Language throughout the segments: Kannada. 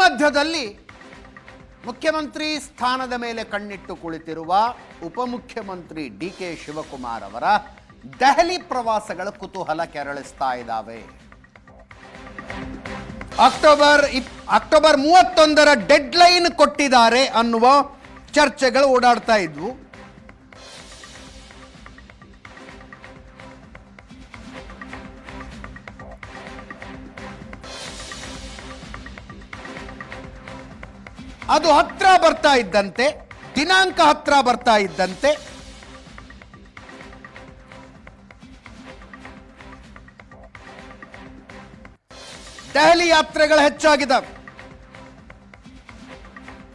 ಮಧ್ಯದಲ್ಲಿ ಮುಖ್ಯಮಂತ್ರಿ ಸ್ಥಾನದ ಮೇಲೆ ಕಣ್ಣಿಟ್ಟು ಕುಳಿತಿರುವ ಉಪಮುಖ್ಯಮಂತ್ರಿ ಡಿ.ಕೆ. ಶಿವಕುಮಾರ್ ಅವರ ದೆಹಲಿ ಪ್ರವಾಸಗಳ ಕುತೂಹಲ ಕೆರಳಿಸ್ತಾ ಇದ್ದಾವೆ. ಅಕ್ಟೋಬರ್ 31ರ ಡೆಡ್ ಲೈನ್ ಕೊಟ್ಟಿದ್ದಾರೆ ಅನ್ನುವ ಚರ್ಚೆಗಳು ಓಡಾಡ್ತಾ ಇದ್ವು. ಅದು ಹತ್ರ ಬರ್ತಾ ಇದ್ದಂತೆ, ದಿನಾಂಕ ಹತ್ರ ಬರ್ತಾ ಇದ್ದಂತೆ ದೆಹಲಿ ಯಾತ್ರೆಗಳು ಹೆಚ್ಚಾಗಿದ್ದಾವೆ.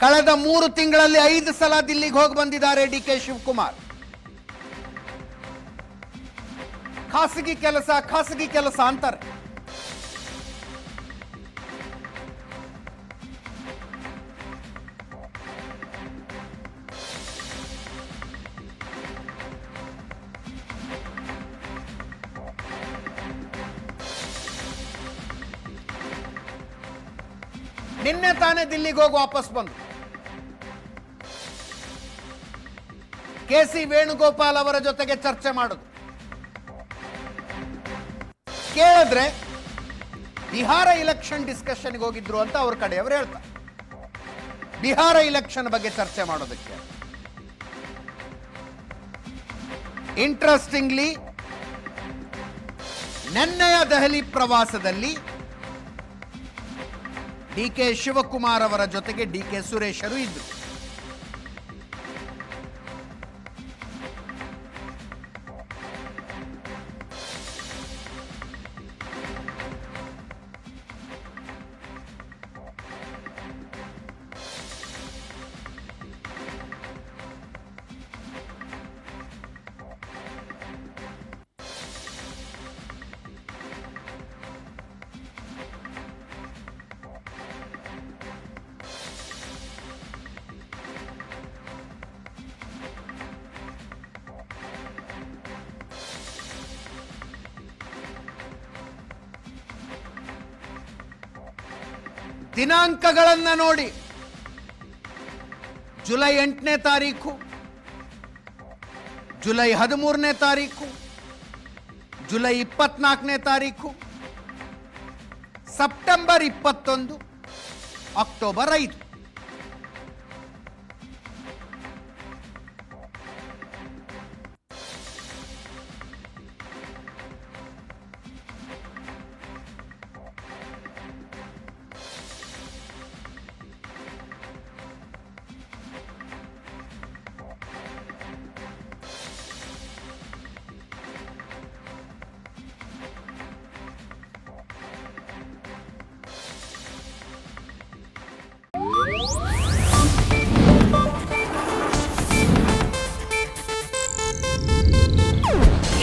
ಕಳೆದ 3 ತಿಂಗಳಲ್ಲಿ 5 ಸಲ ದಿಲ್ಲಿಗೆ ಹೋಗಿ ಬಂದಿದ್ದಾರೆ ಡಿ.ಕೆ. ಶಿವಕುಮಾರ್. ಖಾಸಗಿ ಕೆಲಸ ಅಂತಾರೆ. ನಿನ್ನೆ ತಾನೇ ದಿಲ್ಲಿಗೆ ಹೋಗಿ ವಾಪಸ್ ಬಂದು ಕೆ.ಸಿ. ವೇಣುಗೋಪಾಲ್ ಅವರ ಜೊತೆಗೆ ಚರ್ಚೆ ಮಾಡೋದು. ಕೇಳಿದ್ರೆ ಬಿಹಾರ ಇಲೆಕ್ಷನ್ ಡಿಸ್ಕಷನ್ಗೆ ಹೋಗಿದ್ರು ಅಂತ ಅವ್ರ ಕಡೆಯವರು ಹೇಳ್ತಾರೆ. ಬಿಹಾರ ಇಲೆಕ್ಷನ್ ಬಗ್ಗೆ ಚರ್ಚೆ ಮಾಡೋದಕ್ಕೆ. ಇಂಟ್ರೆಸ್ಟಿಂಗ್ಲಿ ನೆನ್ನೆಯ ದೆಹಲಿ ಪ್ರವಾಸದಲ್ಲಿ ಡಿ.ಕೆ. ಶಿವಕುಮಾರ್ ಅವರ ಜೊತೆಗೆ ಡಿ.ಕೆ. ಸುರೇಶರು ಇದ್ರು. ದಿನಾಂಕಗಳನ್ನ ನೋಡಿ ಜುಲೈ 8ನೇ ತಾರೀಕು, ಜುಲೈ 13ನೇ ತಾರೀಕು, ಜುಲೈ 24ನೇ ತಾರೀಕು, ಸೆಪ್ಟೆಂಬರ್ 21, ಅಕ್ಟೋಬರ್ 5.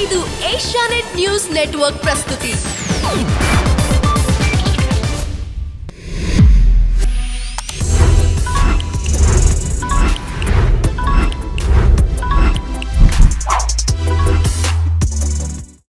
ಇದು ಏಷ್ಯಾನೆಟ್ ನ್ಯೂಸ್ ನೆಟ್ವರ್ಕ್ ಪ್ರಸ್ತುತಿ.